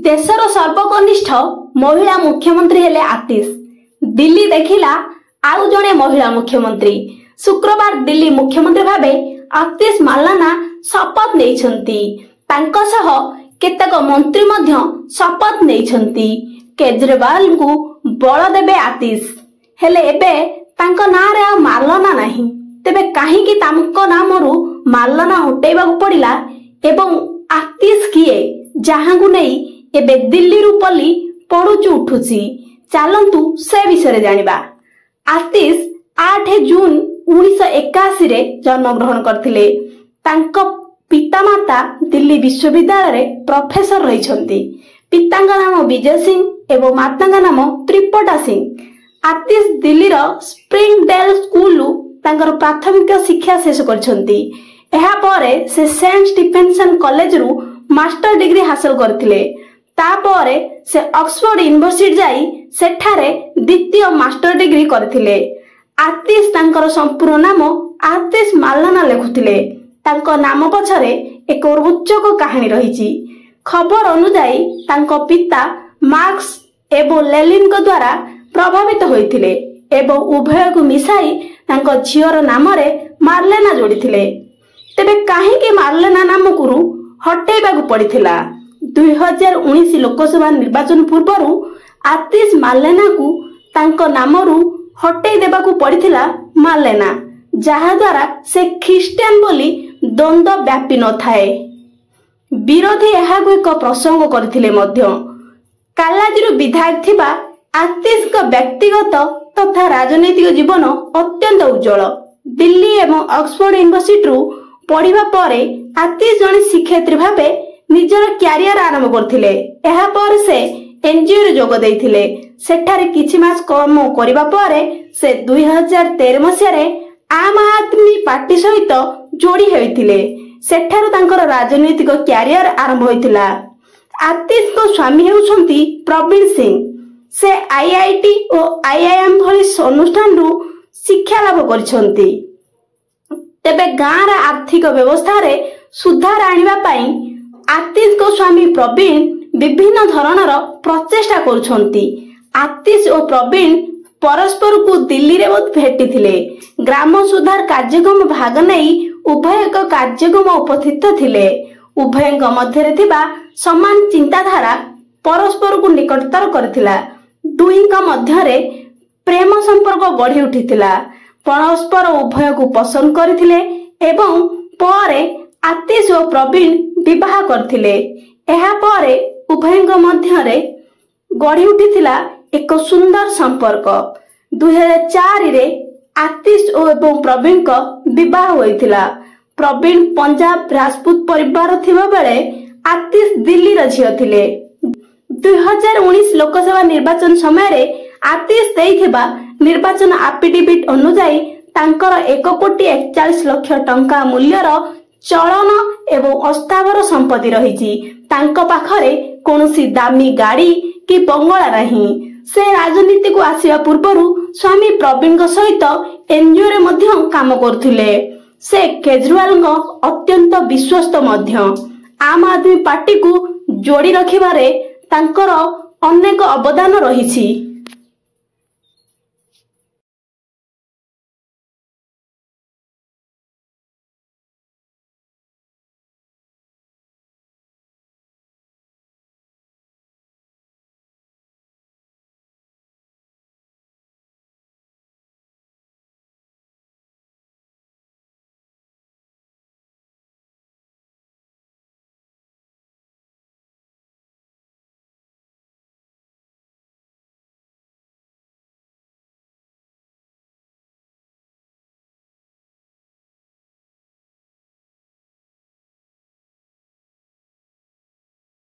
देशर सर्वकनिष्ठ महिला मुख्यमंत्री हेले आतिश। दिल्ली देखिला आउ जणे महिला मुख्यमंत्री। शुक्रवार दिल्ली मुख्यमंत्री भावे आतिश मार्लेना शपथ नेइछंती। तांको सह केतेक मंत्री मध्य शपथ नेइछंती। केजरीवाल को बळ देबे आतिश। हेले एबे तांको नारे आ मार्लेना नाही। तेबे काहीकि तांको नामरू मार्लेना हटेबा पड़िला एवं आतिश किए जहां नहीं एबे दिल्ली रु पली पड़ुचु उठुची। चलंतु से विषय जानिबा। आतिश 8 जून 1981 रे जन्म ग्रहण करथिले। तांको पितामाता दिल्ली विश्वविद्यालय रे प्रोफेसर रहिछंती। पितांका नाम विजय सिंह एवं मातांका नाम त्रिपटा सिंह। आतिश दिल्ली रो स्प्रिंगडेल स्कूल तांकर प्राथमिक शिक्षा शेष करछंती। एहा परे से सेंट स्टीफेंसन कॉलेज रु मास्टर डिग्री हासिल करथिले। तापरे से ऑक्सफोर्ड यूनिवर्सिटी जाई सेठारे द्वितीय मास्टर डिग्री करथिले। आतिश तांकर संपूर्ण नाम आतिश मार्लेना लेखुथिले। तांको नाम पछरे एक रोचक कहानी रहिछि। खबर अनुसार तांको पिता मार्क्स एवं लेनिन को द्वारा प्रभावित होइथिले एवं उभय को मिसाई तांको झियर नाम रे मार्लेना जोड़िथिले। तेबे काहेकि मार्लेना नाम को हटेबा को पड़िथिला। 2019 लोकसभा निर्वाचन पूर्व आतिश मार्लेना को तांको नामरू हटै देबा को पड़िथिला मार्लेना, जहा द्वारा से ख्रिस्टियन बोली द्वंद्व व्यापी न थाए। विरोधी एहाकु एक प्रसंग करथिले मध्य। कालाजीरु विधायक थिबा आतिश का व्यक्तिगत तथा राजनैतिक जीवन अत्यंत उज्जवल। दिल्ली एवं ऑक्सफोर्ड यूनिवर्सिटी रु पढ़िबा परे आतिश जने शिक्षयित्री भावे निजर क्यारियर आरंभ करथिले। एहा पर से एनजीओ रे जोग दैथिले। सेठारे किछि मास काम करिबा परे से 2013 मसिया रे आम आदमी पार्टी सहित जोड़ी होइथिले। सेठारु तांकर राजनैतिक क्यारियर आरंभ होइथिला। आतिश को स्वामी हेउछंती प्रवीण सिंह। से आईआईटी और आईआईएम भली अनुष्ठान रु शिक्षा लाभ करछंती। तेबे गाँव रा आर्थिक व्यवस्था रे सुधार आनिबा पई आतिश को स्वामी प्रवीण विभिन्न धरणर प्रचेष्टा करुछंती। आतिश और प्रवीण परस्पर को दिल्ली रे भेटिथिले। ग्राम सुधार कार्यक्रम भाग नै उभय एक कार्यक्रम उपस्थित थिले। उभय मध्य थिबा समान चिंताधारा परस्पर को निकटतर करथिला। दुईका मध्य रे प्रेम संपर्क गढ़ी उठिथिला। परस्पर उभय को पसंद करथिले एवं परे आतिश और प्रवीण विवाह करथिले। एहा परे उभय मध्य रे गढ़ी उठिथिला एक सुंदर संपर्क। 2004 रे आतिश एवं प्रवीण का विवाह होइथिला। प्रवीण पंजाब राजपूत परिवार थिबा बेले आतिश दिल्ली रा झियो थिले। 2019 लोकसभा निर्वाचन समय रे आतिश देइथिबा निर्वाचन एफिडेविट अनुसार तांकर 1,41 लाख टंका मूल्यर चलन एवं अस्थावर संपत्ति रहिछि। तांको पाखरे कोनोसी दामी गाड़ी कि बंगला नहीं। से राजनीति को आसिया पूर्वरु स्वामी प्रवीण को सहित एनजीओ रे मध्य काम करथिले। से केजरीवाल को अत्यंत विश्वस्त मध्य। आम आदमी पार्टी को जोड़ी रखिबारे तांकर अनेक अवदान रहिछि।